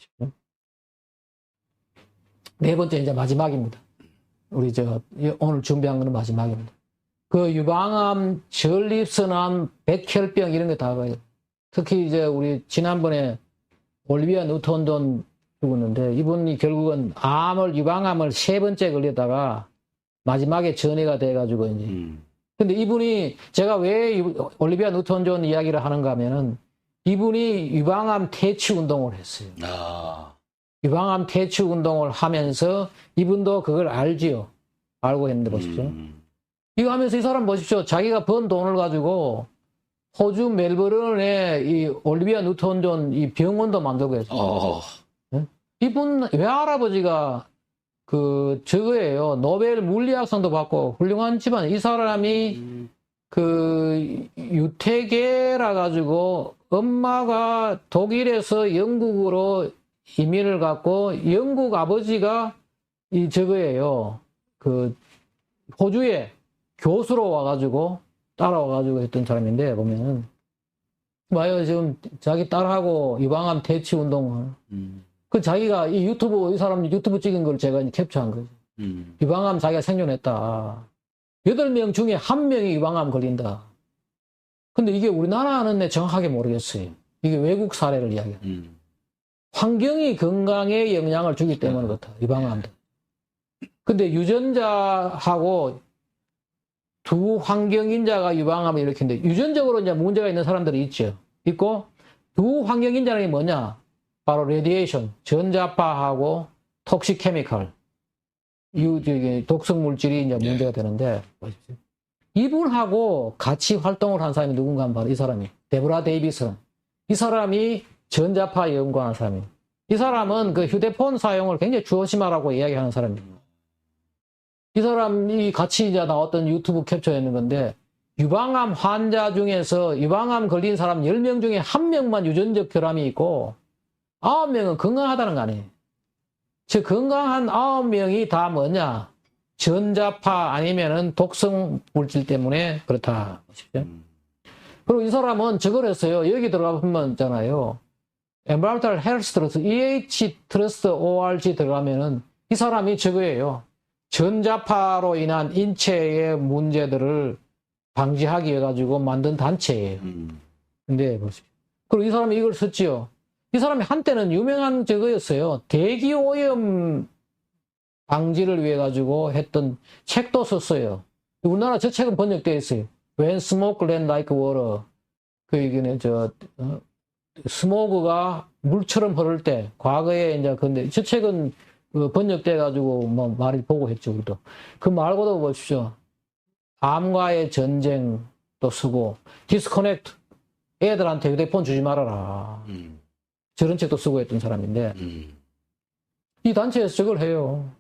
보십시오. 네 번째 이제 마지막입니다. 우리 오늘 준비한 거는 마지막입니다. 그 유방암, 전립선암, 백혈병 이런 게 다 가요. 특히 이제 우리 지난번에 올리비아 뉴턴 존 죽었는데 이분이 결국은 유방암을 3번째 걸리다가 마지막에 전이가 돼가지고 이제. 근데 이분이 제가 왜 올리비아 뉴턴 존 이야기를 하는가 하면은 이분이 유방암 퇴치 운동을 했어요. 유방암 퇴치 운동을 하면서 이분도 그걸 알지요. 알고 했는데 보십시오. 이거 하면서 이 사람 보십시오. 자기가 번 돈을 가지고 호주 멜버른에 이 올리비아 뉴턴 존 이 병원도 만들고 했어요. 네? 이분 외할아버지가 저거예요. 노벨 물리학상도 받고 훌륭한 집안. 이 사람이 유태계라 가지고 엄마가 독일에서 영국으로 이민을 갔고 영국 아버지가 저거예요. 호주에 교수로 와가지고 따라와가지고 했던 사람인데 보면은 봐요. 지금 자기 딸하고 유방암 퇴치 운동을 자기가 이 사람 유튜브 찍은 걸 제가 캡처한 거죠. 유방암 자기가 생존했다. 8명 중에 1명이 유방암 걸린다. 근데 이게 우리나라는 정확하게 모르겠어요. 이게 외국 사례를 이야기해요. 환경이 건강에 영향을 주기 때문에 그렇다. 유방암도. 근데 유전자하고 두 환경인자가 유방암을 일으키는데 유전적으로 이제 문제가 있는 사람들이 있고 두 환경인자는 뭐냐? 바로 레디에이션, 전자파하고 톡식 케미컬, 독성 물질이 이제 문제가 되는데 이분하고 같이 활동을 한 사람이 누군가 하면 바로 이 사람이 데브라 데이비슨. 이 사람이 전자파 연구하는 사람이에요. 이 사람은 휴대폰 사용을 굉장히 조심하라고 이야기하는 사람이에요. 이 사람이 같이 이제 나왔던 유튜브 캡처했는 건데 유방암 환자 중에서 유방암 걸린 사람 10명 중에 1명만 유전적 결함이 있고 9명은 건강하다는 거 아니에요. 즉 건강한 9명이 다 뭐냐? 전자파 아니면은 독성 물질 때문에 그렇다. 보십시오. 그리고 이 사람은 저걸 했어요. 여기 들어가 보면 있잖아요. Environmental Health Trust, EH Trust ORG 들어가면은 이 사람이 저거예요. 전자파로 인한 인체의 문제들을 방지하기 위해 가지고 만든 단체예요. 근데 보십시오. 그리고 이 사람이 이걸 썼지요. 이 사람이 한때는 유명한 저거였어요. 대기 오염 방지를 위해 가지고 했던 책도 썼어요. 우리나라 저 책은 번역되어 있어요. When Smoke Ran Like Water. 이게는 스모그가 물처럼 흐를 때, 과거에 이제 근데 저 책은 번역돼 가지고 뭐 많이 보고 했죠, 우리도. 그 말고도 보십시오. 암과의 전쟁도 쓰고, 디스커넥트. 애들한테 휴대폰 주지 말아라. 저런 책도 쓰고 했던 사람인데, 이 단체에서 저걸 해요.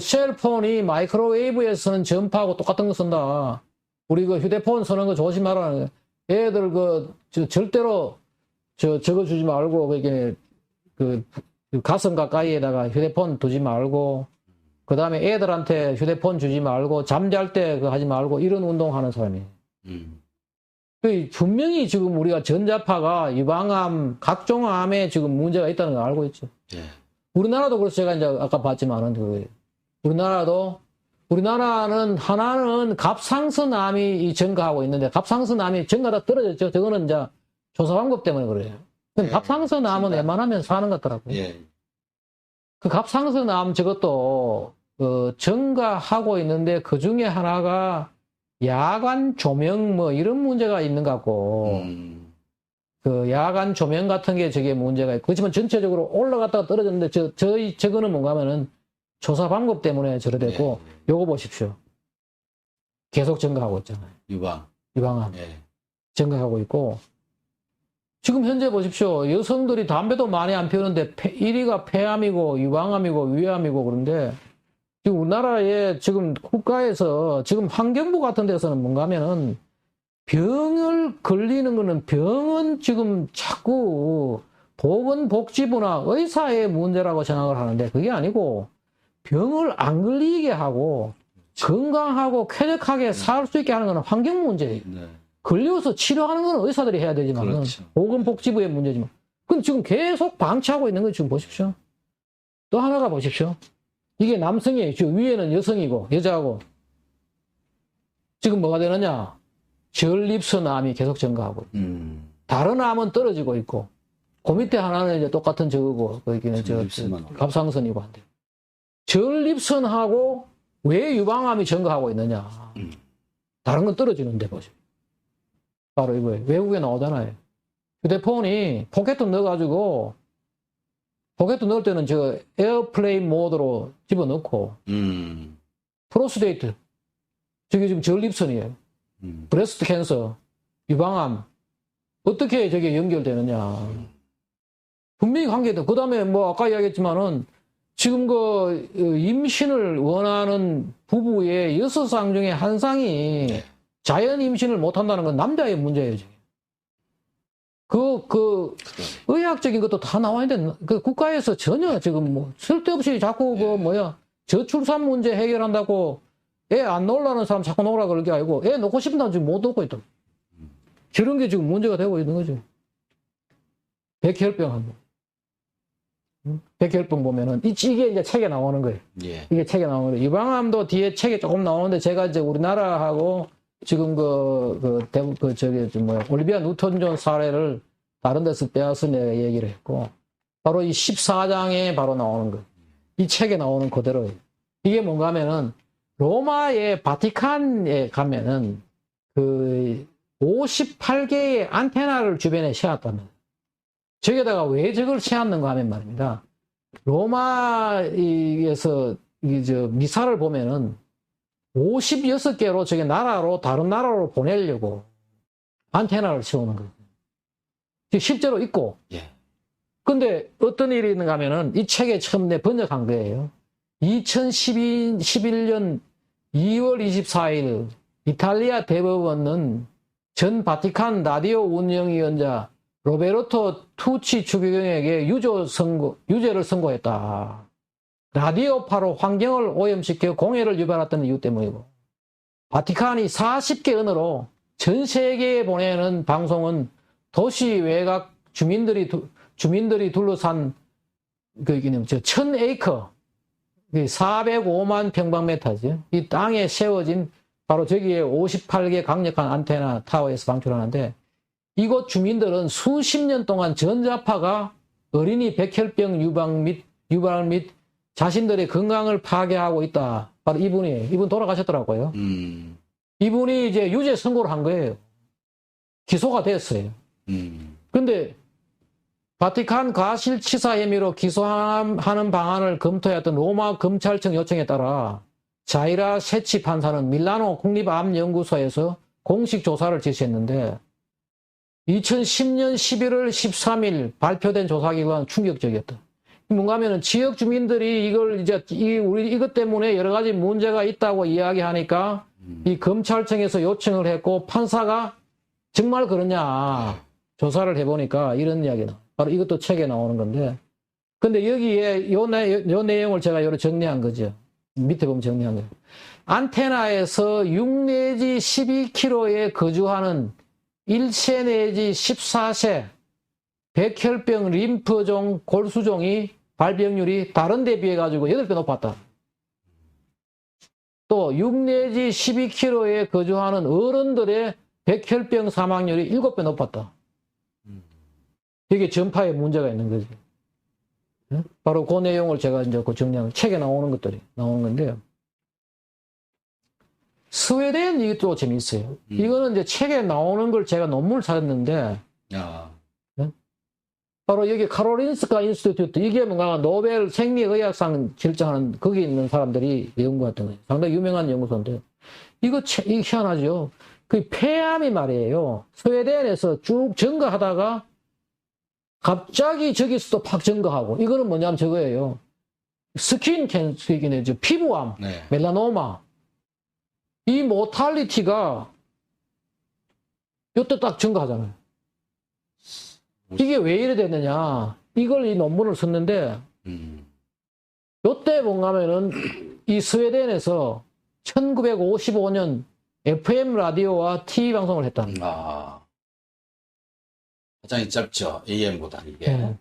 셀폰이 마이크로웨이브에서 쓰는 전파하고 똑같은 거 쓴다. 우리 휴대폰 쓰는 거 조심하라. 애들 절대로 저거 주지 말고, 가슴 가까이에다가 휴대폰 두지 말고, 그 다음에 애들한테 휴대폰 주지 말고, 잠잘 때 하지 말고, 이런 운동하는 사람이에요. 분명히 지금 우리가 전자파가 유방암, 각종 암에 지금 문제가 있다는 걸 알고 있죠. 네. 우리나라도 그래서 제가 이제 아까 봤지만은, 우리나라는 하나는 갑상선암이 증가하고 있는데, 갑상선암이 증가가 떨어졌죠. 저거는 이제 조사 방법 때문에 그래요. 네. 갑상선암은 웬만하면 사는 것 같더라고요. 네. 그 갑상선암 저것도, 증가하고 있는데, 그 중에 하나가 야간 조명 이런 문제가 있는 것 같고, 야간 조명 같은 게 저게 문제가 있고, 그렇지만 전체적으로 올라갔다가 떨어졌는데, 저거는 뭔가 하면은 조사 방법 때문에 저래 되고, 네. 요거 보십시오. 계속 증가하고 있잖아요. 유방암. 네. 증가하고 있고, 지금 현재 보십시오. 여성들이 담배도 많이 안 피우는데, 1위가 폐암이고, 유방암이고, 위암이고, 그런데, 지금 우리나라에 지금 국가에서 지금 환경부 같은 데서는 뭔가 하면은 병을 걸리는 거는 병은 지금 자꾸 보건복지부나 의사의 문제라고 생각을 하는데 그게 아니고 병을 안 걸리게 하고 건강하고 쾌적하게 살 수 있게 하는 건 환경 문제예요. 네. 걸려서 치료하는 건 의사들이 해야 되지만 그렇죠. 보건복지부의 문제지만 근데 지금 계속 방치하고 있는 거 지금 보십시오. 또 하나가 보십시오. 이게 남성이에요. 지금 위에는 여성이고 여자하고. 지금 뭐가 되느냐? 전립선 암이 계속 증가하고. 다른 암은 떨어지고 있고. 그 밑에 하나는 이제 똑같은 저거고, 거기는 갑상선이고 한데. 전립선하고 왜 유방암이 증가하고 있느냐? 다른 건 떨어지는데 보십시오. 바로 이거예요. 외국에 나오잖아요. 휴대폰이 포켓 넣어가지고, 포켓 넣을 때는 저 에어플레인 모드로 집어넣고, 프로스테이트, 저게 지금 전립선이에요. 브레스트 캔서, 유방암, 어떻게 저게 연결되느냐. 분명히 관계다. 그 다음에 뭐 아까 이야기했지만은 지금 그 임신을 원하는 부부의 6상 중에 한 쌍이 자연 임신을 못한다는 건 남자의 문제예요, 지금. 의학적인 것도 다 나와 있는데, 그 국가에서 전혀 지금 뭐, 쓸데없이 자꾸 저출산 문제 해결한다고 애 안 놓으려는 사람 자꾸 놓으라 그럴 게 아니고, 애 놓고 싶은다면 지금 못 놓고 있다. 그런 게 지금 문제가 되고 있는 거죠. 백혈병 한 번. 백혈병 보면은, 이게 이제 책에 나오는 거예요. 예. 이게 책에 나오는 거예요. 유방암도 뒤에 책에 조금 나오는데, 제가 이제 우리나라하고 지금 올리비아 뉴턴 존 사례를 다른 데서 빼앗아 내가 얘기를 했고, 바로 이 14장에 바로 나오는 거예요. 이 책에 나오는 그대로예요. 이게 뭔가 하면은, 로마의 바티칸에 가면은, 58개의 안테나를 주변에 세웠다면, 저기다가 왜 저걸 세웠는가 하면 말입니다. 로마에서 미사를 보면은 56개로 저기 다른 나라로 보내려고 안테나를 세우는 거예요. 실제로 있고. 예. 근데 어떤 일이 있는가 하면은 이 책에 처음 번역한 거예요. 2011년 2월 24일 이탈리아 대법원은 전 바티칸 라디오 운영위원자 로베르토 투치 추기경에게 유죄를 선고했다. 라디오파로 환경을 오염시켜 공해를 유발했던 이유 때문이고, 바티칸이 40개 언어로 전 세계에 보내는 방송은 도시 외곽 주민들이 둘러싼 1000에이커, 405만 평방미터죠. 이 땅에 세워진 바로 저기에 58개 강력한 안테나 타워에서 방출하는데, 이곳 주민들은 수십 년 동안 전자파가 어린이 백혈병 유발 및 자신들의 건강을 파괴하고 있다. 바로 이분이에요. 이분 돌아가셨더라고요. 이분이 이제 유죄 선고를 한 거예요. 기소가 됐어요. 근데 바티칸 과실치사 혐의로 기소하는 방안을 검토했던 로마 검찰청 요청에 따라 자이라 세치 판사는 밀라노 국립암연구소에서 공식 조사를 지시했는데, 2010년 11월 13일 발표된 조사 결과는 충격적이었다. 뭔가 하면은 지역 주민들이 이것 때문에 여러 가지 문제가 있다고 이야기하니까 이 검찰청에서 요청을 했고, 판사가 정말 그러냐 조사를 해보니까 이런 이야기나. 바로 이것도 책에 나오는 건데, 근데 여기에 요 내용을 제가 여러 정리한 거죠. 밑에 보면 정리한 거예요. 안테나에서 6 내지 12km에 거주하는 1세 내지 14세 백혈병 림프종 골수종이 발병률이 다른 데 비해 가지고 8배 높았다. 또 6 내지 12km에 거주하는 어른들의 백혈병 사망률이 7배 높았다. 이게 전파에 문제가 있는 거지. 바로 그 내용을 제가 이제 정리한 책에 나오는 것들이 나오는 건데요. 스웨덴 이것도 재미있어요. 이거는 이제 책에 나오는 걸 제가 논문을 찾았는데, 바로 여기 카로린스카 인스티튜트, 이게 뭔가 노벨 생리의학상 결정하는 거기 있는 사람들이 연구했던 거예요. 상당히 유명한 연구소인데, 이거 희한하죠. 그 폐암이 말이에요. 스웨덴에서 쭉 증가하다가 갑자기 저기서도 팍 증가하고, 이거는 뭐냐면 저거예요. 스킨 캔서이긴 해죠. 피부암, 네. 멜라노마. 이 모탈리티가 이때 딱 증가하잖아요. 이게 왜 이래 됐느냐. 이걸 이 논문을 썼는데, 이때 뭔가 하면은 이 스웨덴에서 1955년 FM 라디오와 TV 방송을 했다는 거예요. 화장이 짧죠. AM보다 이게. 예.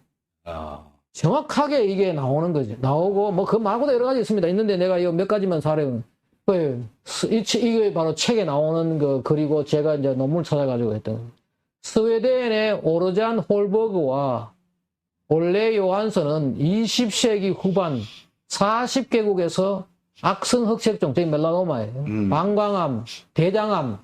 정확하게 이게 나오는 거죠. 나오고, 뭐, 그 말고도 여러 가지 있습니다. 있는데 내가 이거 몇 가지만 사례, 이게 바로 책에 나오는 거, 그리고 제가 이제 논문을 찾아가지고 했던 거. 스웨덴의 오르잔 홀버그와 올레 요한슨은 20세기 후반 40개국에서 악성 흑색종, 저기 멜라노마예요. 방광암, 대장암과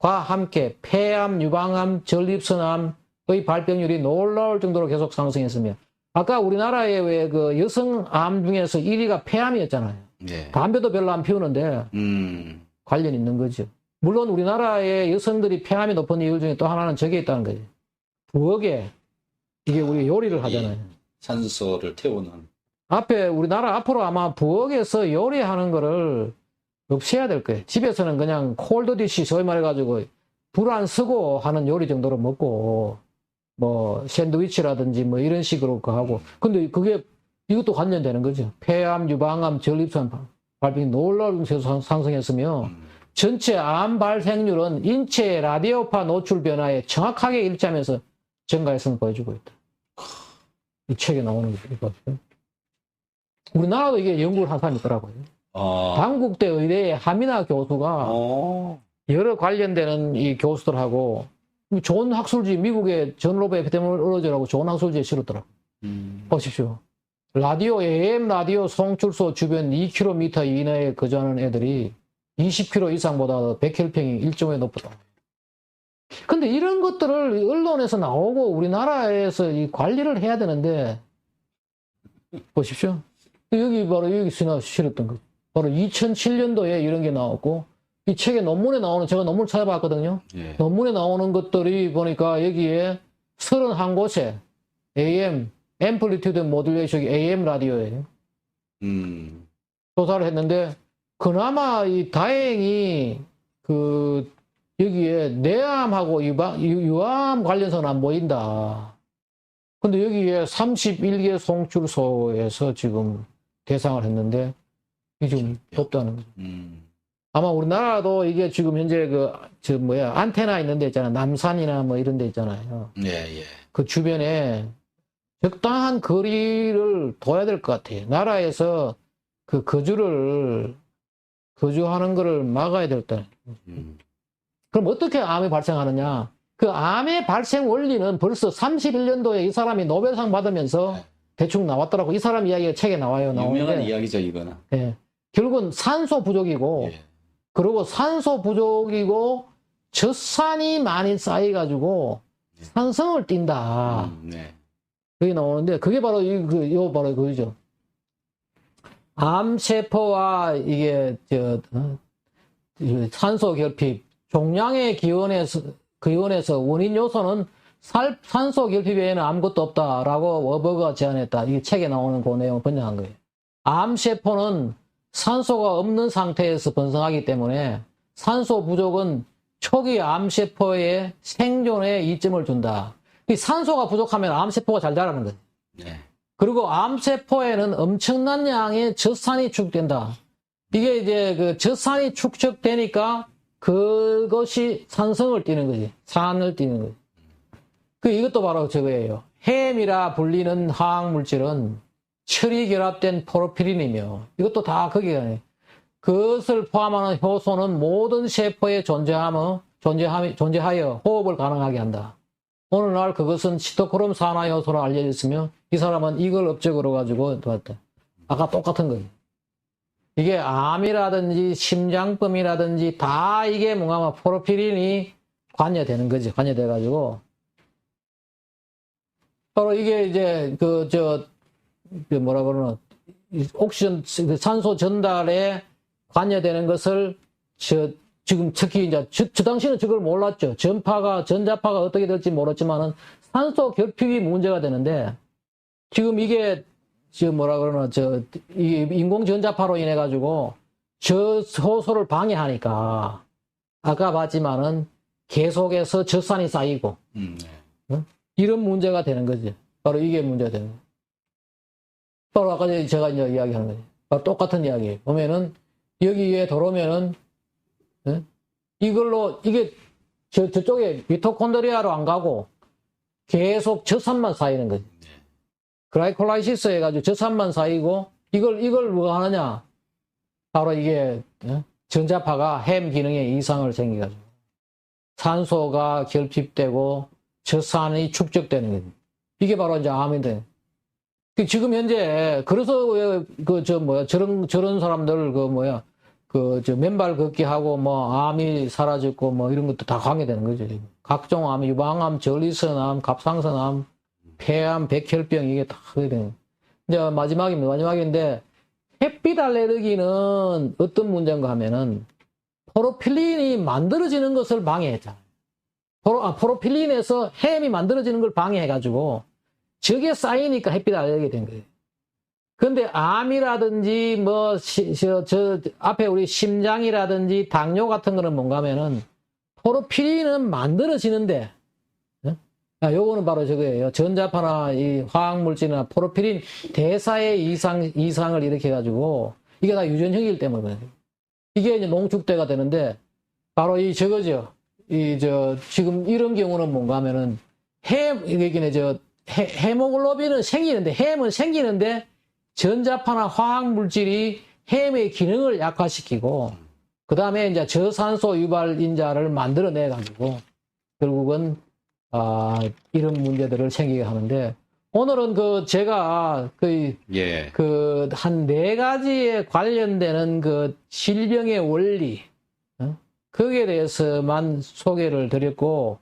함께 폐암, 유방암, 전립선암의 발병률이 놀라울 정도로 계속 상승했으며, 아까 우리나라의 왜 그 여성암 중에서 1위가 폐암이었잖아요. 네. 담배도 별로 안 피우는데 관련이 있는 거죠. 물론 우리나라의 여성들이 폐암이 높은 이유 중에 또 하나는 저게 있다는 거죠. 부엌에 이게 우리 요리를 하잖아요. 산소를 태우는. 우리나라 앞으로 아마 부엌에서 요리하는 거를 없애야 될 거예요. 집에서는 그냥 콜드 디시, 소위 말해가지고 불 안 쓰고 하는 요리 정도로 먹고, 뭐 샌드위치라든지 뭐 이런 식으로 하고. 근데 그게 이것도 관련되는 거죠. 폐암, 유방암, 전립선 발병이 놀라운 수로 상승했으며, 전체 암 발생률은 인체의 라디오파 노출 변화에 정확하게 일치하면서 증가했음을 보여주고 있다. 이 책에 나오는 거죠. 우리나라도 이게 연구를 한 사람이 있더라고요. 당국대 의대의 하미나 교수가 여러 관련되는 이 교수들하고 좋은 학술지, 미국의 저널 에피데미올로지라고 좋은 학술지에 실었더라고요. 보십시오. 라디오, AM 라디오 송출소 주변 2km 이내에 거주하는 애들이 20km 이상보다 100혈평이 1.5에 높다. 근데 이런 것들을 언론에서 나오고 우리나라에서 이 관리를 해야 되는데, 보십시오. 여기 실었던 거. 바로 2007년도에 이런 게 나왔고, 이 책에 논문에 나오는, 제가 논문을 찾아봤거든요. 예. 논문에 나오는 것들이 보니까 여기에 31곳에 AM, 앰플리튜드 모듈레이션이 AM 라디오예요. 조사를 했는데, 그나마 다행히, 여기에 내암하고 유암 관련성은 안 보인다. 근데 여기에 31개 송출소에서 지금 대상을 했는데, 이게 좀 없다는 거죠. 아마 우리나라도 이게 지금 현재 안테나 있는 데 있잖아요. 남산이나 뭐 이런 데 있잖아요. 예, 예. 그 주변에 적당한 거리를 둬야 될 것 같아요. 나라에서 거주하는 거를 막아야 될 때. 그럼 어떻게 암이 발생하느냐? 그 암의 발생 원리는 벌써 31년도에 이 사람이 노벨상 받으면서 대충 나왔더라고. 이 사람 이야기가 책에 나와요. 유명한 이야기죠, 이거는. 예. 결국은 산소 부족이고, 예. 그리고 산소 부족이고, 젖산이 많이 쌓여가지고, 산성을 띈다. 네. 그게 나오는데, 그게 바로, 바로 그거죠. 암세포와 이게, 산소 결핍, 종양의 기원에서 원인 요소는 산소 결핍 외에는 아무것도 없다라고 워버그가 제안했다. 이게 책에 나오는 그 내용을 번역한 거예요. 암세포는 산소가 없는 상태에서 번성하기 때문에 산소 부족은 초기 암세포의 생존에 이점을 준다. 이 산소가 부족하면 암세포가 잘 자라는 거예요. 네. 그리고 암세포에는 엄청난 양의 젖산이 축적된다. 이게 이제 젖산이 축적되니까 그것이 산성을 띠는 거지. 산을 띠는 거지. 이것도 바로 저거예요. 햄이라 불리는 화학물질은 철이 결합된 포르피린이며, 이것도 다 거기에, 그것을 포함하는 효소는 모든 세포에 존재하여 호흡을 가능하게 한다. 오늘날 그것은 시토크롬 산화 효소로 알려져 있으며, 이 사람은 이걸 업적으로 가지고 도왔다. 아까 똑같은 거예요. 이게 암이라든지 심장병이라든지 다 이게 뭔가 포르피린이 관여되는 거지. 관여돼가지고. 바로 이게 이제 뭐라 그러나, 옥시전, 산소 전달에 관여되는 것을, 지금 특히 이제, 저 당시는 저걸 몰랐죠. 전자파가 어떻게 될지 몰랐지만은, 산소 결핍이 문제가 되는데, 지금 이게, 뭐라 그러나, 이 인공전자파로 인해가지고, 저 효소를 방해하니까, 아까 봤지만은, 계속해서 젖산이 쌓이고, 이런 문제가 되는 거지. 바로 이게 문제가 되는 거예요. 바로 아까 제가 이제 이야기하는 거지. 바로 똑같은 이야기예요. 보면은, 여기에 들어오면은, 이게, 저쪽에 미토콘드리아로 안 가고, 계속 저산만 쌓이는 거지. 그라이콜라이시스 해가지고 저산만 쌓이고, 이걸 뭐 하느냐? 바로 이게, 전자파가 햄 기능에 이상을 생겨가지고, 산소가 결핍되고, 저산이 축적되는 거지. 이게 바로 이제 암인데. 지금 현재, 그래서 왜, 저런 사람들, 맨발 걷기 하고, 암이 사라졌고, 이런 것도 다 관계되는 거죠, 지금. 각종 암, 유방암, 전리선암, 갑상선암, 폐암, 백혈병, 이게 다 그게 되는. 이제 마지막인데, 햇빛 알레르기는 어떤 문제인가 하면은, 포로필린이 만들어지는 것을 방해했잖아요. 포로필린에서 햄이 만들어지는 걸 방해해가지고, 저게 쌓이니까 햇빛 알레르기 된 거예요. 근데 암이라든지 앞에 우리 심장이라든지 당뇨 같은 거는 뭔가 하면은 포르피린은 만들어지는데 요거는 바로 저거예요. 전자파나 이 화학물질이나 포르피린 대사의 이상을 일으켜 가지고 이게 다 유전형이기 때문에 이게 이제 농축대가 되는데 바로 저거죠. 지금 이런 경우는 뭔가 하면은 헤모글로빈은 생기는데 햄은 생기는데 전자파나 화학물질이 햄의 기능을 약화시키고, 그 다음에 이제 저산소 유발 인자를 만들어내가지고, 결국은, 이런 문제들을 생기게 하는데, 오늘은 제가 한 4가지에 관련되는 질병의 원리, 거기에 대해서만 소개를 드렸고,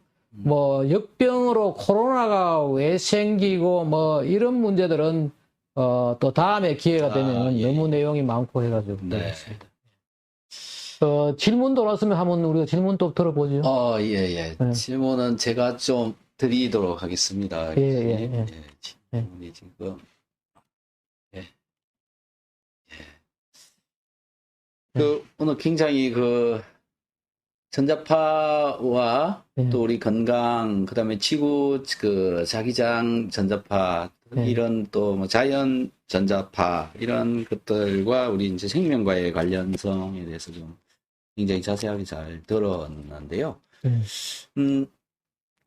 역병으로 코로나가 왜 생기고, 이런 문제들은 또 다음에 기회가 되면 너무 내용이 많고 해가지고. 네. 질문 돌았으면 한번 우리가 질문 또 들어보죠. 예. 네. 질문은 제가 좀 드리도록 하겠습니다. 질문이 지금. 오늘 굉장히 전자파와 또 우리 건강, 그 다음에 지구, 자기장 전자파, 이런 또 자연 전자파, 이런 것들과 우리 이제 생명과의 관련성에 대해서 좀 굉장히 자세하게 잘 들었는데요.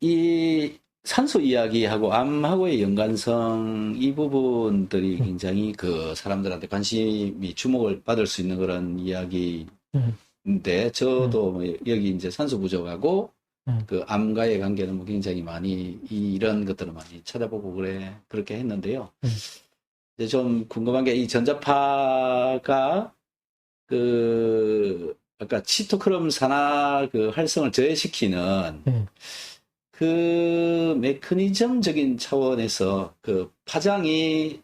이 산소 이야기하고 암하고의 연관성, 이 부분들이 굉장히 사람들한테 관심이 주목을 받을 수 있는 그런 이야기인데, 저도 여기 이제 산소 부족하고, 암과의 관계는 굉장히 많이, 이런 것들을 많이 찾아보고 그렇게 했는데요. 이제 좀 궁금한 게, 이 전자파가, 아까 치토크롬 산화 활성을 저해시키는, 메커니즘적인 차원에서, 파장이,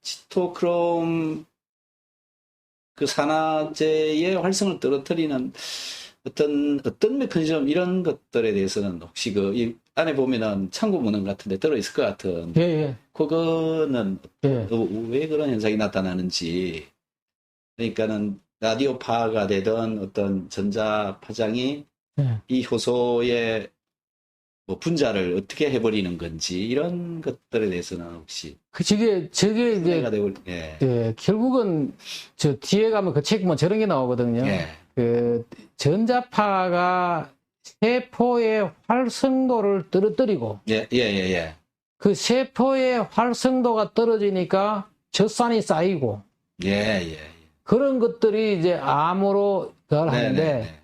치토크롬, 산화제의 활성을 떨어뜨리는, 어떤 메커니즘 이런 것들에 대해서는 혹시 이 안에 보면은 창고 문헌 같은데 들어있을 것 같은. 그거는 왜 그런 현상이 나타나는지. 그러니까는 라디오파가 되던 어떤 전자 파장이 이 효소의 분자를 어떻게 해버리는 건지 이런 것들에 대해서는 혹시. 저게 이제 결국은 뒤에 가면 그 책 보면 저런 게 나오거든요. 전자파가 세포의 활성도를 떨어뜨리고, 그 세포의 활성도가 떨어지니까 젖산이 쌓이고, 그런 것들이 이제 암으로 하는데,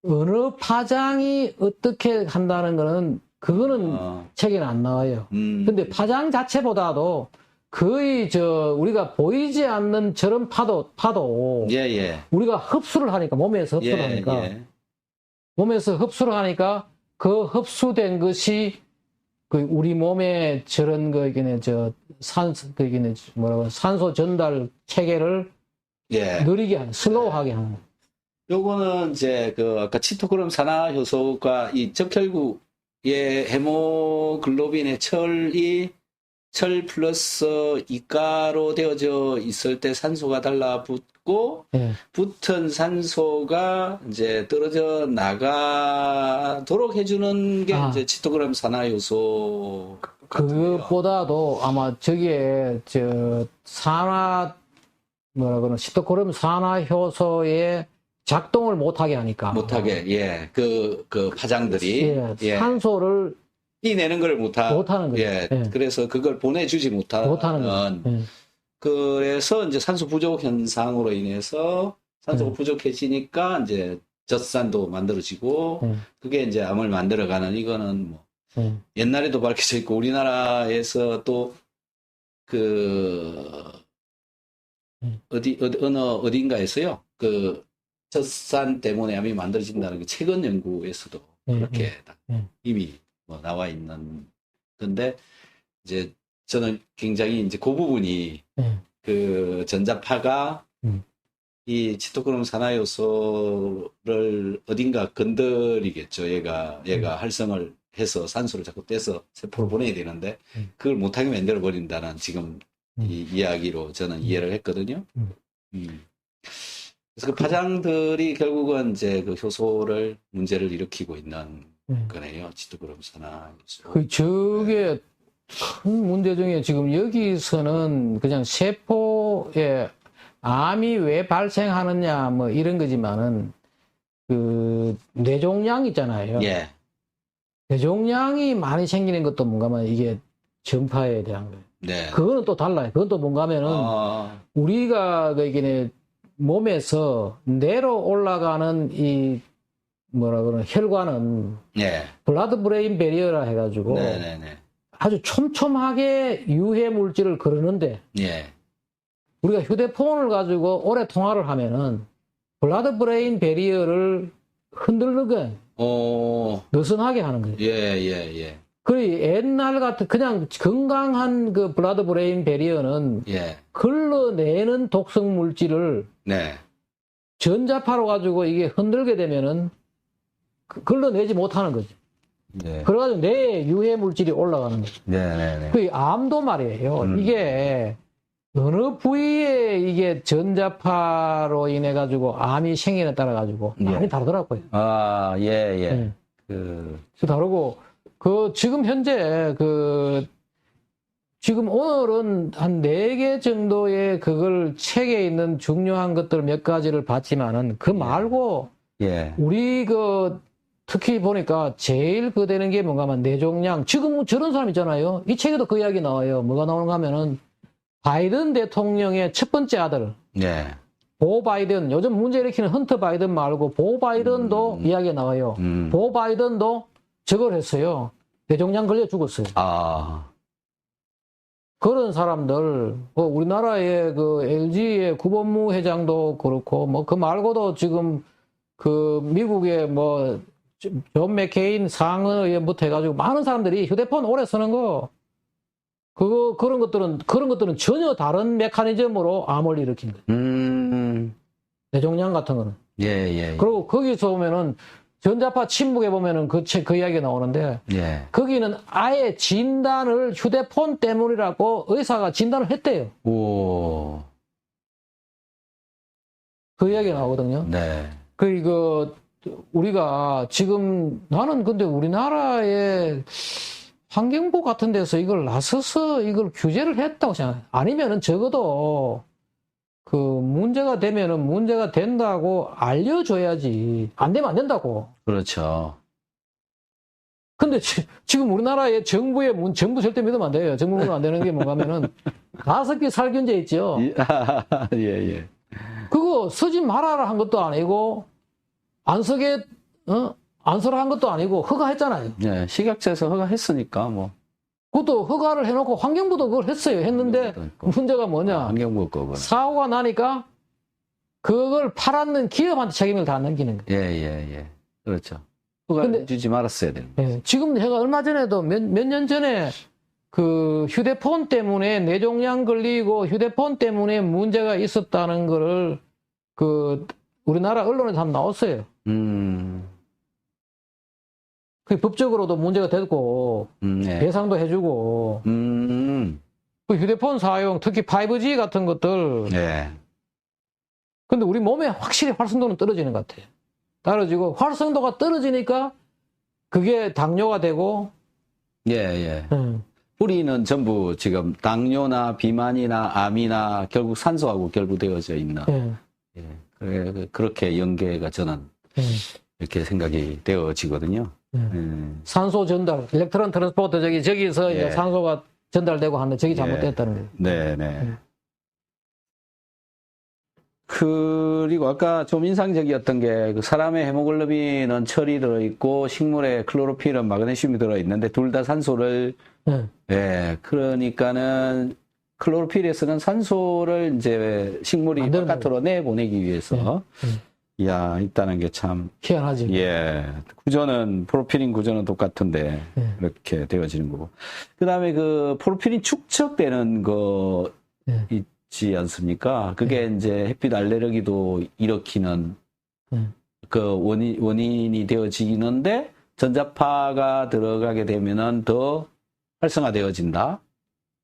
어느 파장이 어떻게 한다는 거는, 그거는 책에는 안 나와요. 근데 파장 자체보다도 거의 우리가 보이지 않는 저런 파도, 우리가 흡수를 하니까, 몸에서 그 흡수된 것이 우리 몸에 저런 산소 전달 체계를 느리게 하는, 슬로우하게 하는. 요거는 이제 아까 치토크롬 산화 효소가 이 적혈구의 헤모글로빈의 철 플러스 이가로 되어져 있을 때 산소가 달라붙고, 붙은 산소가 이제 떨어져 나가도록 해주는 게 이제 치토크롬 산화 효소. 그것보다도 아마 저기에, 치토크롬 산화 효소의 작동을 못하게 하니까. 파장들이. 산소를 내는 걸 못하는 거죠. 예. 그래서 그걸 보내주지 못하는 거죠. 그래서 이제 산소 부족 현상으로 인해서 산소가 부족해지니까 이제 젖산도 만들어지고 그게 이제 암을 만들어가는 이거는 뭐 옛날에도 밝혀져 있고 우리나라에서 또 그 어딘가에서요 그 젖산 때문에 암이 만들어진다는 게 최근 연구에서도 그렇게 이미 뭐 나와 있는 건데 이제 저는 굉장히 이제 그 부분이 그 전자파가 이 치토크롬 산화 요소를 어딘가 건드리겠죠. 얘가 활성을 해서 산소를 자꾸 떼서 세포로 보내야 되는데 그걸 못하게 만들어 버린다는 지금 이 이야기로 저는 이해를 했거든요. 그래서 그 파장들이 결국은 이제 그 효소를 문제를 일으키고 있는 거네요. 치토크롬 산화 요소. 저게 큰 문제 중에 지금 여기서는 그냥 세포에 암이 왜 발생하느냐 뭐 이런 거지만은 그 뇌종양 있잖아요. 예. 뇌종양이 많이 생기는 것도 뭔가면 이게 전파에 대한 거예요. 네. 그거는 또 달라요. 그건 또 뭔가면은 우리가 이게 몸에서 내로 올라가는 이 뭐라 그러나 혈관은 블라드 브레인 베리어라 해가지고 아주 촘촘하게 유해 물질을 거르는데 우리가 휴대폰을 가지고 오래 통화를 하면은 블라드 브레인 베리어를 흔들는 거예요. 느슨하게 하는 거예요. 그리고 옛날 같은 그냥 건강한 그 블라드 브레인 베리어는 걸러내는 독성 물질을 전자파로 가지고 이게 흔들게 되면은 걸러내지 못하는 거죠. 그래가지고 뇌에 유해 물질이 올라가는 거죠. 그 암도 말이에요. 이게 어느 부위에 이게 전자파로 인해 가지고 암이 생기에 따라 가지고 많이 다르더라고요. 다르고 지금 현재 지금 오늘은 한 4개 정도의 그걸 책에 있는 중요한 것들 몇 가지를 봤지만은 그 말고 우리 특히 보니까 제일 되는 게 뭔가 하면 뇌종양. 지금 저런 사람 있잖아요. 이 책에도 그 이야기 나와요. 뭐가 나오는가 하면은 바이든 대통령의 첫 번째 아들. 보 바이든. 요즘 문제 일으키는 헌터 바이든 말고 보 바이든도 이야기가 나와요. 보 바이든도 저걸 했어요. 뇌종양 걸려 죽었어요. 그런 사람들, 우리나라의 LG의 구본무 회장도 그렇고, 그 말고도 지금 미국의 존 맥케인 상원의원부터 해가지고 많은 사람들이 휴대폰 오래 쓰는 거, 그런 것들은 전혀 다른 메커니즘으로 암을 일으킨 거예요. 뇌종양 같은 거는. 그리고 거기서 보면은 전자파 침묵에 보면은 그 이야기가 나오는데, 거기는 아예 진단을 휴대폰 때문이라고 의사가 진단을 했대요. 그 이야기가 나오거든요. 우리가 지금 나는 근데 우리나라의 환경부 같은 데서 이걸 나서서 이걸 규제를 했다고 생각해요. 아니면은 적어도 문제가 되면은 문제가 된다고 알려줘야지. 안 되면 안 된다고. 그렇죠. 근데 지금 우리나라의 정부 절대 믿으면 안 돼요. 정부 믿으면 안 되는 게 뭔가 하면은 가습기 살균제 있죠. 그거 쓰지 말아라 한 것도 아니고 안 쓰라 한 것도 아니고 허가했잖아요. 식약처에서 허가했으니까 뭐. 그것도 허가를 해놓고 환경부도 그걸 했는데 문제가 뭐냐? 환경부 거구나. 사고가 나니까 그걸 팔았는 기업한테 책임을 다 넘기는 거예요. 그렇죠. 허가를 주지 말았어야 되는 거예요. 지금 제가 얼마 전에도 몇 년 전에 휴대폰 때문에 뇌종양 걸리고 휴대폰 때문에 문제가 있었다는 거를 우리나라 언론에서 한번 나왔어요. 그 법적으로도 문제가 됐고 배상도 해주고 휴대폰 사용 특히 5G 같은 것들 근데 우리 몸에 확실히 활성도는 떨어지는 것 같아요. 떨어지고 활성도가 떨어지니까 그게 당뇨가 되고 우리는 전부 지금 당뇨나 비만이나 암이나 결국 산소하고 결부되어져 있는 그렇게 연계가 저는 이렇게 생각이 되어지거든요. 산소 전달, 일렉트론 트랜스포터 저기서 이제 산소가 전달되고 하는데 저기 잘못됐다는 거예요. 네네. 그리고 아까 좀 인상적이었던 게 그 사람의 헤모글로빈은 철이 들어있고 식물의 클로로필은 마그네슘이 들어있는데 둘 다 산소를 그러니까는 클로로필에서는 산소를 이제 식물이 바깥으로 내보내기 위해서 이야 있다는 게 참 희한하지. 구조는 프로필린 구조는 똑같은데 이렇게 되어지는 거고. 그다음에 그 프로필린 축적되는 거 있지 않습니까? 그게 이제 햇빛 알레르기도 일으키는 그 원인이 되어지는데 전자파가 들어가게 되면은 더 활성화되어진다.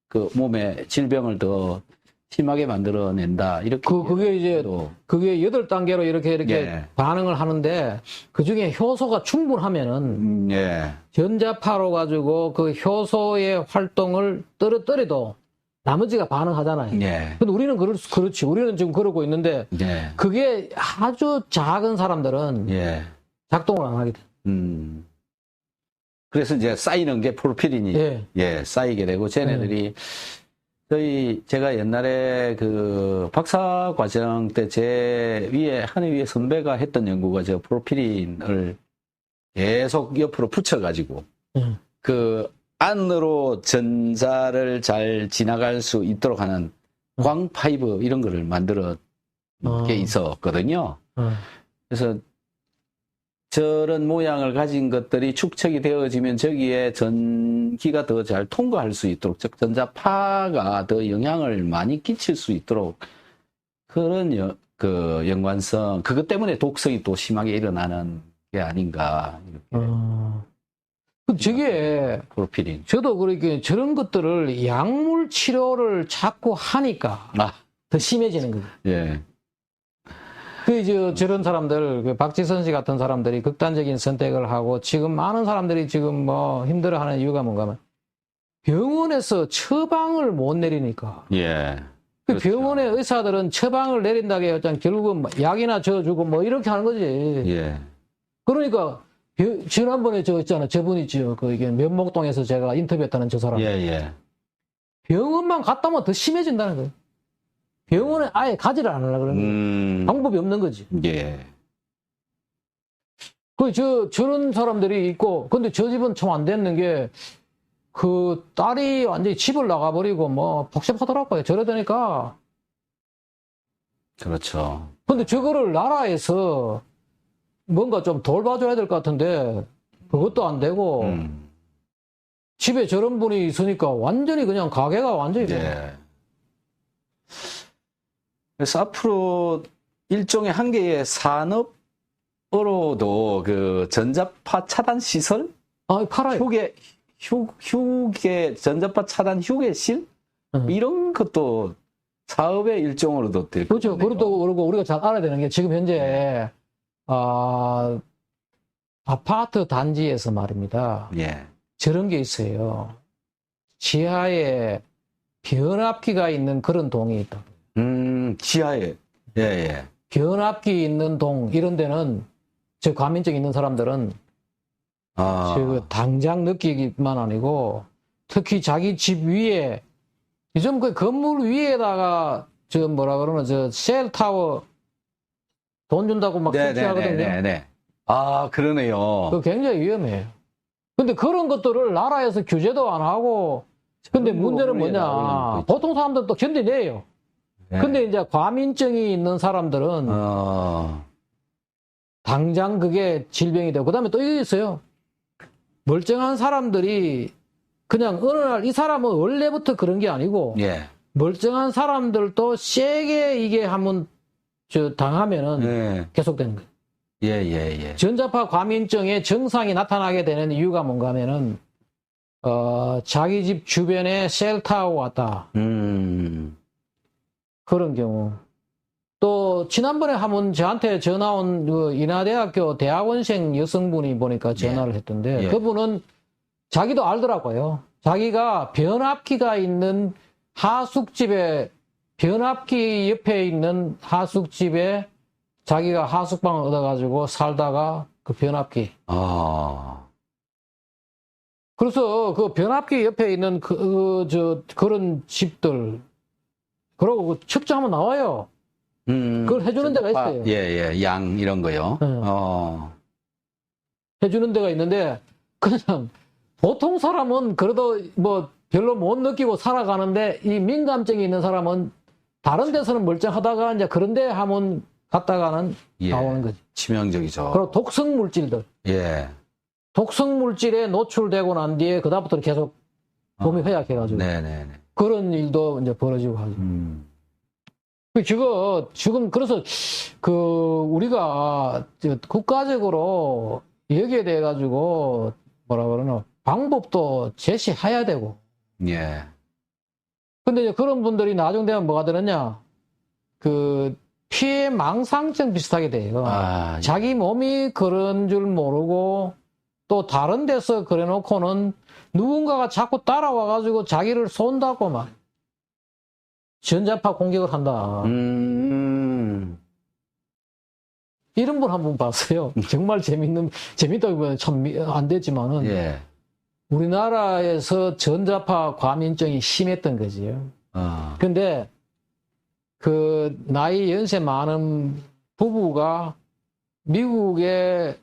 그 몸에 질병을 더 심하게 만들어낸다. 이렇게. 그게 이제, 그게 8단계로 이렇게 반응을 하는데, 그 중에 효소가 충분하면은, 전자파로 가지고 그 효소의 활동을 떨어뜨려도 나머지가 반응하잖아요. 근데 우리는 그렇지. 우리는 지금 그러고 있는데, 그게 아주 작은 사람들은 작동을 안 하게 돼. 그래서 이제 쌓이는 게 프로필린이 쌓이게 되고 쟤네들이 제가 옛날에 그 박사 과정 때 한 해 위에 선배가 했던 연구가 저 프로필린을 계속 옆으로 붙여가지고 그 안으로 전자를 잘 지나갈 수 있도록 하는 광 파이브 이런 거를 만들어 게 있었거든요. 그래서 저런 모양을 가진 것들이 축적이 되어지면 저기에 전기가 더 잘 통과할 수 있도록, 즉 전자파가 더 영향을 많이 끼칠 수 있도록 그런 그 연관성, 그것 때문에 독성이 또 심하게 일어나는 게 아닌가. 저게 프로필린. 저도 그렇게 저런 것들을 약물 치료를 자꾸 하니까 더 심해지는 거예요. 저런 사람들, 박지선 씨 같은 사람들이 극단적인 선택을 하고 지금 많은 사람들이 지금 뭐 힘들어하는 이유가 뭔가 하면 병원에서 처방을 못 내리니까. 그렇죠. 병원의 의사들은 처방을 내린다고 해요. 결국은 약이나 줘주고 뭐 이렇게 하는 거지. 그러니까 지난번에 저분 있죠. 이게 면목동에서 제가 인터뷰했다는 저 사람. 병원만 갔다 오면 더 심해진다는 거예요. 병원에 아예 가지를 안 하려고 그러는 거예요. 방법이 없는 거지. 저런 사람들이 있고, 근데 저 집은 참 안 됐는 게, 그 딸이 완전히 집을 나가버리고 뭐 복잡하더라고요. 저러다니까. 그렇죠. 근데 저거를 나라에서 뭔가 좀 돌봐줘야 될 것 같은데, 그것도 안 되고, 집에 저런 분이 있으니까 완전히 그냥 가게가 완전히. 그래서 앞으로 일종의 한 개의 산업으로도 그 전자파 차단 시설? 팔아요. 휴게, 전자파 차단 휴게실? 이런 것도 사업의 일종으로도 되고. 그렇죠. 그리고 우리가 잘 알아야 되는 게 지금 현재, 아파트 단지에서 말입니다. 저런 게 있어요. 지하에 변압기가 있는 그런 동이 있다. 지하에. 변압기 있는 동, 이런 데는, 과민증 있는 사람들은, 당장 느끼기만 아니고, 특히 자기 집 위에, 요즘 그 건물 위에다가, 셀타워, 돈 준다고 막 설치하거든요. 그러네요. 그거 굉장히 위험해요. 근데 그런 것들을 나라에서 규제도 안 하고, 근데 문제는 뭐냐. 보통 사람들은 또 견디내요. 근데 이제 과민증이 있는 사람들은 당장 그게 질병이 되고, 그 다음에 또 이게 있어요. 멀쩡한 사람들이 그냥 어느 날 이 사람은 원래부터 그런 게 아니고, 멀쩡한 사람들도 세게 이게 한번 당하면은 계속되는 거예요. 전자파 과민증의 증상이 나타나게 되는 이유가 뭔가 하면은, 자기 집 주변에 셀타워가 왔다. 그런 경우. 또, 지난번에 한번 저한테 전화 온 그 인하대학교 대학원생 여성분이 보니까 전화를 했던데, 그분은 자기도 알더라고요. 자기가 변압기가 있는 하숙집에, 변압기 옆에 있는 하숙집에 자기가 하숙방을 얻어가지고 살다가 그 변압기. 그래서 그 변압기 옆에 있는 그런 집들, 그러고 그 측정하면 나와요. 그걸 해주는 데가 있어요. 예, 양 이런 거요. 해주는 데가 있는데, 그냥 보통 사람은 그래도 뭐 별로 못 느끼고 살아가는데, 이 민감증이 있는 사람은 다른 데서는 멀쩡하다가 이제 그런 데 하면 갔다가는 나오는 거지. 치명적이죠. 그리고 독성 물질들. 예. 독성 물질에 노출되고 난 뒤에 그다음부터는 계속 몸이 허약해가지고. 네네네. 그런 일도 이제 벌어지고 하죠. 지금 그래서 우리가 국가적으로 여기에 대해 가지고 뭐라 그러나 방법도 제시해야 되고. 예. 근데 이제 그런 분들이 나중 되면 뭐가 되느냐? 피해 망상증 비슷하게 돼요. 자기 몸이 그런 줄 모르고 또 다른 데서 그래 놓고는 누군가가 자꾸 따라와 가지고 자기를 쏜다고 막 전자파 공격을 한다. 이런 분 한 분 봤어요. 정말 재밌다고 보면 참 안 됐지만은. 예. 우리나라에서 전자파 과민증이 심했던 거지요. 근데 나이 연세 많은 부부가 미국에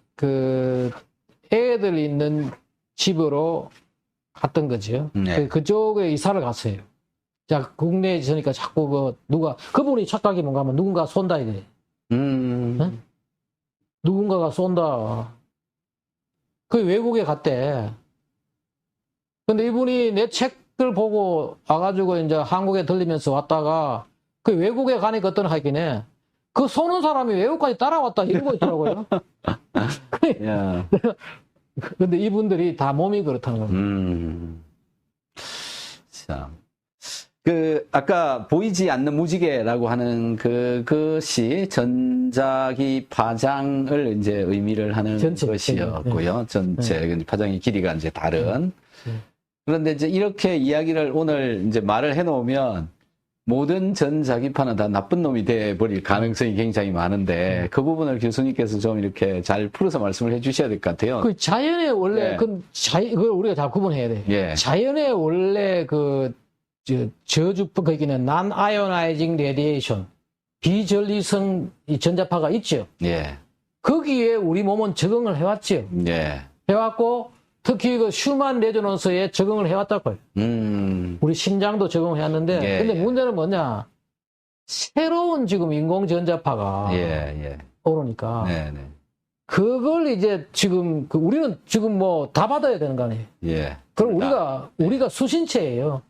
애들 있는 집으로 갔던 거죠. 네. 그쪽에 이사를 갔어요. 자, 국내에 있으니까 자꾸 그분이 착각이 뭔가 하면 누군가 쏜다 이래. 응? 누군가가 쏜다. 외국에 갔대. 근데 이분이 내 책들 보고 와가지고 이제 한국에 들리면서 왔다가 외국에 가니까 어떤 하기네. 쏘는 사람이 외국까지 따라왔다 이러고 있더라고요. 근데 이분들이 다 몸이 그렇다는 겁니다. 참. 아까 보이지 않는 무지개라고 하는 그것이 전자기 파장을 이제 의미를 하는 것이었고요. 전체 파장의 길이가 이제 다른. 그런데 이제 이렇게 이야기를 오늘 이제 말을 해놓으면 모든 전자기파는 다 나쁜 놈이 돼버릴 가능성이 굉장히 많은데 그 부분을 교수님께서 좀 이렇게 잘 풀어서 말씀을 해주셔야 될 것 같아요. 자연의 원래 그걸 우리가 잘 구분해야 돼. 예. 자연의 원래 저주파 거기는 non-ionizing radiation 비전리성 전자파가 있죠. 예. 거기에 우리 몸은 적응을 해왔죠. 예. 해왔고 특히 슈만 레조넌스에 적응을 해왔다고요. 우리 심장도 적응해왔는데, 근데 문제는 뭐냐? 새로운 지금 인공전자파가 오르니까, 그걸 이제 지금, 우리는 지금 다 받아야 되는 거 아니에요? 그럼 우리가 수신체예요.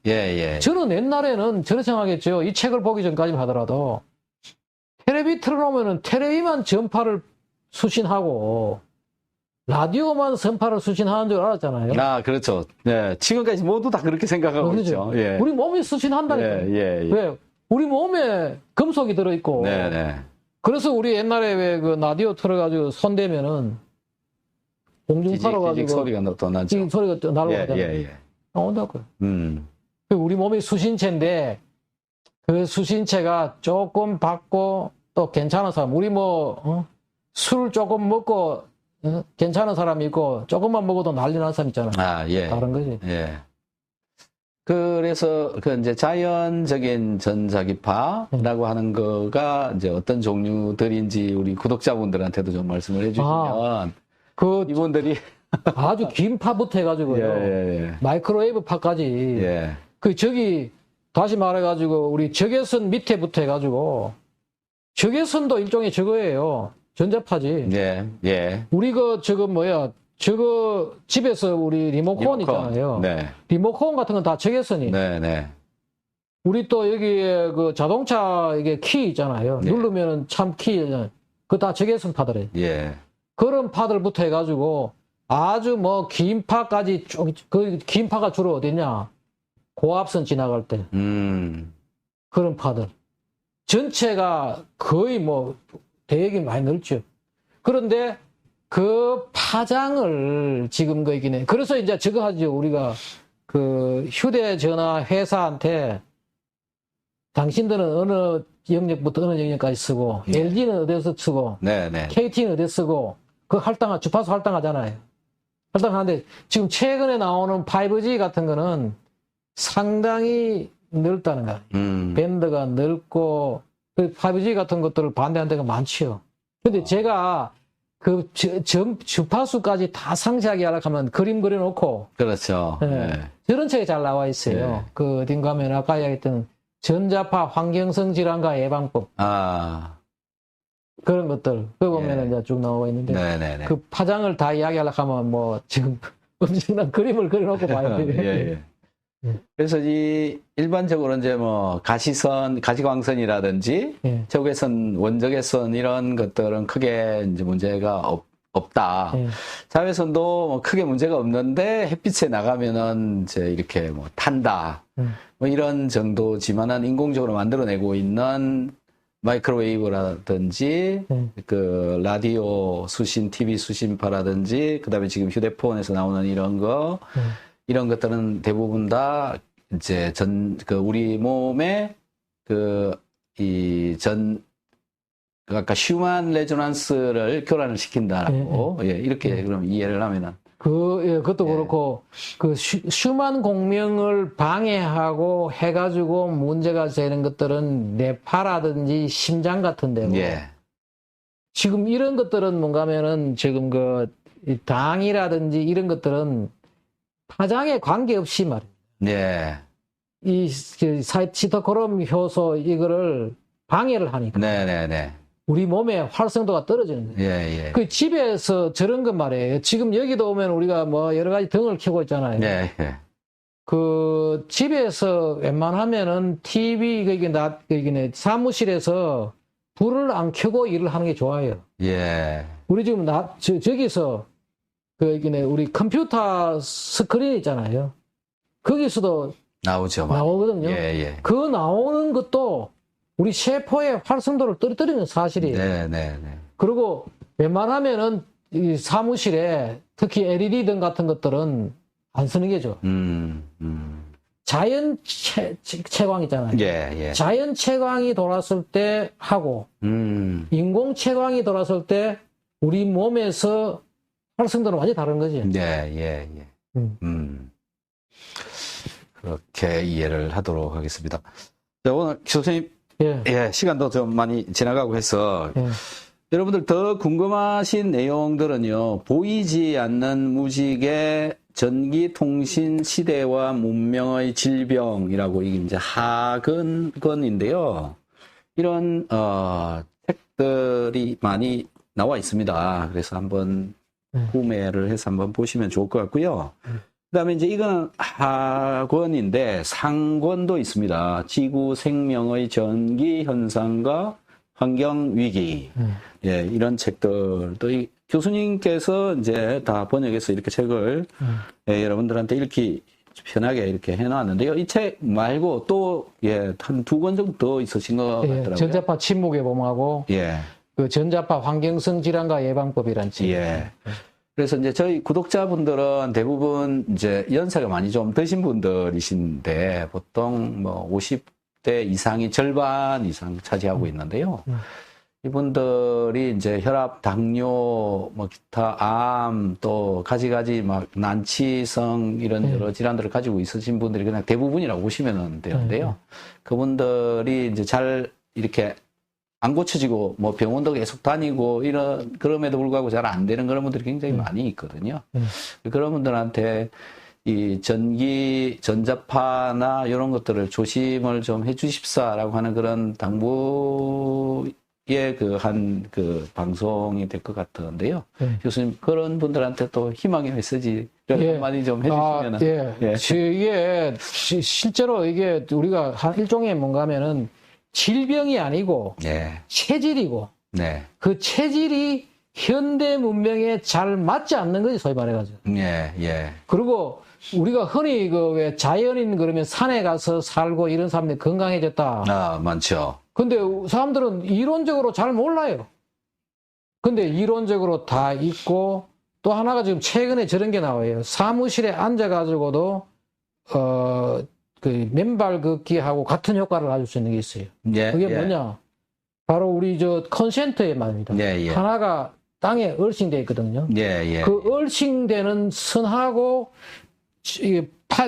저는 옛날에는 저런 생각했죠. 이 책을 보기 전까지 하더라도, 텔레비 틀어놓으면 텔레비만 전파를 수신하고, 라디오만 전파를 수신하는 줄 알았잖아요. 그렇죠. 네. 지금까지 모두 다 그렇게 생각하고 있죠. 예. 우리 몸이 수신한다니까요. 왜? 우리 몸에 금속이 들어있고. 그래서 우리 옛날에 왜 라디오 틀어가지고 손대면은 공중파로 가지고 소리가 또 나죠. 소리가 또 날아오잖아요. 나온다고요. 우리 몸이 수신체인데 그 수신체가 조금 받고 또 괜찮은 사람, 우리 술 조금 먹고 괜찮은 사람이 있고 조금만 먹어도 난리 난 사람 있잖아요. 다른 거지. 그래서 이제 자연적인 전자기파라고 하는 거가 이제 어떤 종류들인지 우리 구독자분들한테도 좀 말씀을 해주시면 이분들이 아주 긴 파부터 해가지고요. 마이크로웨이브 파까지. 다시 말해가지고 우리 적외선 밑에부터 해가지고 적외선도 일종의 저거예요. 전자파지. 우리 집에서 우리 리모컨 있잖아요. 리모컨 같은 건 다 적외선이. 우리 또 여기에 자동차 이게 키 있잖아요. 누르면은 참 키, 그거 다 적외선 파더래. 그런 파들부터 해가지고 아주 긴 파까지 긴 파가 주로 어디냐? 고압선 지나갈 때. 그런 파들. 전체가 거의 대역이 많이 넓죠. 그런데 그 파장을 지금 거기네. 그래서 이제 저거 하죠. 우리가 휴대전화 회사한테 당신들은 어느 영역부터 어느 영역까지 쓰고, LG는 어디서 쓰고, KT는 어디서 쓰고, 주파수 할당하잖아요. 할당하는데 지금 최근에 나오는 5G 같은 거는 상당히 넓다는 거예요. 밴드가 넓고, 그 5G 같은 것들을 반대하는 데가 많지요. 근데 제가 그 주파수까지 다 상세하게 하려고 하면 그림 그려놓고. 그렇죠. 예, 네. 저런 책이 잘 나와 있어요. 네. 그 어딘가 하면 아까 이야기했던 전자파 환경성 질환과 예방법. 그런 것들. 그거 보면은 이제 쭉 나와 있는데. 네네네. 그 파장을 다 이야기하려고 하면 뭐 지금 엄청난 그림을 그려놓고 봐야 돼요. 예. 그래서 일반적으로 이제 뭐 가시광선이라든지 예. 적외선, 원적외선 이런 것들은 크게 이제 문제가 없다. 예. 자외선도 뭐 크게 문제가 없는데 햇빛에 나가면은 이제 이렇게 뭐 탄다. 뭐 이런 정도지만은 인공적으로 만들어내고 있는 마이크로웨이브라든지 그 라디오 수신, TV 수신파라든지 그다음에 지금 휴대폰에서 나오는 이런 거 이런 것들은 대부분 다 이제 우리 몸에 아까 휴먼 레조넌스를 교란을 시킨다라고 이렇게 그럼 이해를 하면은 그것도 그렇고 휴먼 공명을 방해하고 해가지고 문제가 되는 것들은 뇌파라든지 심장 같은 데고 지금 이런 것들은 뭔가 하면은 지금 당이라든지 이런 것들은 파장에 관계없이 말이에요. 이 시토크롬 효소 이거를 방해를 하니까. 우리 몸의 활성도가 떨어지는 거예요. 그 집에서 저런 것 말이에요. 지금 여기도 오면 우리가 뭐 여러 가지 등을 켜고 있잖아요. 그 집에서 웬만하면은 TV 사무실에서 불을 안 켜고 일을 하는 게 좋아요. 우리 지금 저기서 우리 컴퓨터 스크린 있잖아요. 거기서도 나오거든요. 그 나오는 것도 우리 세포의 활성도를 떨어뜨리는 사실이에요. 그리고 웬만하면은 이 사무실에 특히 LED 등 같은 것들은 안 쓰는 게 좋아. 자연 채광 있잖아요. 자연 채광이 돌았을 때 하고 인공 채광이 돌았을 때 우리 몸에서 활성도는 완전히 다른 거지. 그렇게 이해를 하도록 하겠습니다. 자, 오늘 교수님 시간도 좀 많이 지나가고 해서 여러분들 더 궁금하신 내용들은요. 보이지 않는 무직의 전기통신 시대와 문명의 질병이라고 이게 이제 하근건인데요. 이런 책들이 많이 나와 있습니다. 그래서 한번 구매를 해서 한번 보시면 좋을 것 같고요. 그다음에 이제 이거는 하권인데 상권도 있습니다. 지구 생명의 전기 현상과 환경 위기. 이런 책들도 교수님께서 이제 다 번역해서 이렇게 책을 여러분들한테 읽기 편하게 이렇게 해놨는데요. 이 책 말고 또 한 2권 정도 더 있으신 것 같더라고요. 전자파 침묵의 봄하고 그 전자파 환경성 질환과 예방법이란 책. 그래서 이제 저희 구독자분들은 대부분 이제 연세가 많이 좀 드신 분들이신데 보통 뭐 50대 이상이 절반 이상 차지하고 있는데요. 이분들이 이제 혈압, 당뇨, 뭐 기타 암, 또 가지가지 막 난치성 이런 여러 질환들을 가지고 있으신 분들이 그냥 대부분이라고 보시면 되는데요. 그분들이 이제 잘 이렇게 안 고쳐지고 뭐 병원도 계속 다니고 그럼에도 불구하고 잘 안 되는 그런 분들이 굉장히 많이 있거든요. 그런 분들한테 이 전자파나 이런 것들을 조심을 좀 해주십사라고 하는 그런 당부의 그 방송이 될 것 같은데요. 교수님 그런 분들한테 또 희망의 메시지를 한마디 좀 해주시면. 이게 실제로 이게 우리가 일종의 뭔가 하면은 질병이 아니고 체질이고 그 체질이 현대 문명에 잘 맞지 않는 거지 소위 말해가지고. 그리고 우리가 흔히 왜 자연인 그러면 산에 가서 살고 이런 사람들이 건강해졌다. 많죠. 근데 사람들은 이론적으로 잘 몰라요. 근데 이론적으로 다 있고 또 하나가 지금 최근에 저런 게 나와요. 사무실에 앉아가지고도 그 맨발 걷기하고 같은 효과를 가질 수 있는 게 있어요. 그게 뭐냐? 바로 우리 컨센트의 말입니다. 하나가 땅에 얼싱되어 있거든요. 예, 예. 그 얼싱되는 선하고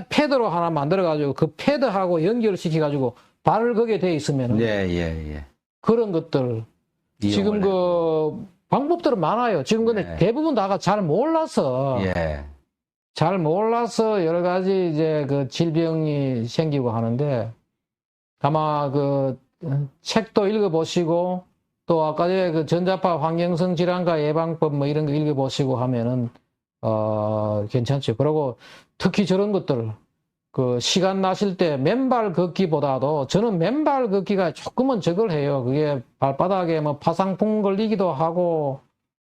패드로 하나 만들어가지고 그 패드하고 연결시켜가지고 발을 거기에 돼 있으면 예, 예, 예. 그런 것들 지금 그 방법들은 많아요. 지금 근데 네. 대부분 다가 잘 몰라서 예. 잘 몰라서 여러 가지 이제 그 질병이 생기고 하는데 아마 그 책도 읽어보시고 또 아까 전에 그 전자파 환경성 질환과 예방법 뭐 이런 거 읽어보시고 하면은 괜찮죠. 그리고 특히 저런 것들 그 시간 나실 때 맨발 걷기보다도 저는 맨발 걷기가 조금은 적을 해요. 그게 발바닥에 뭐 파상풍 걸리기도 하고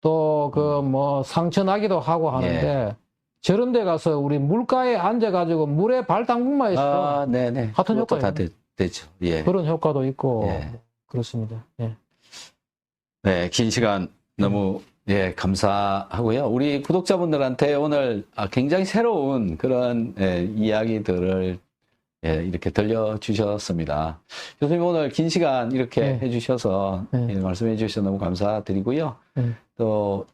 또 그 뭐 상처 나기도 하고 하는데 저런 데 가서 우리 물가에 앉아가지고 물에 발 담그만 있어. 네네. 같은 효과예요. 다 되죠. 예. 그런 효과도 있고 예. 그렇습니다. 예. 네, 긴 시간 너무 예, 감사하고요. 우리 구독자분들한테 오늘 굉장히 새로운 그런 이야기들을 이렇게 들려주셨습니다. 교수님 오늘 긴 시간 이렇게 해주셔서 말씀해 주셔서 너무 감사드리고요. 또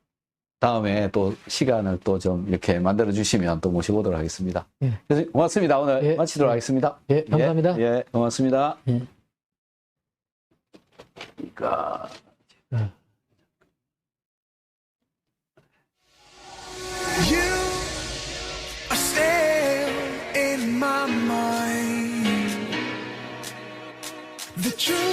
다음에 또 시간을 또 좀 이렇게 만들어 주시면 또 모셔보도록 하겠습니다. 교수님 고맙습니다. 오늘 마치도록 하겠습니다. 예, 감사합니다. 예, 고맙습니다. You are still in my mind. The truth.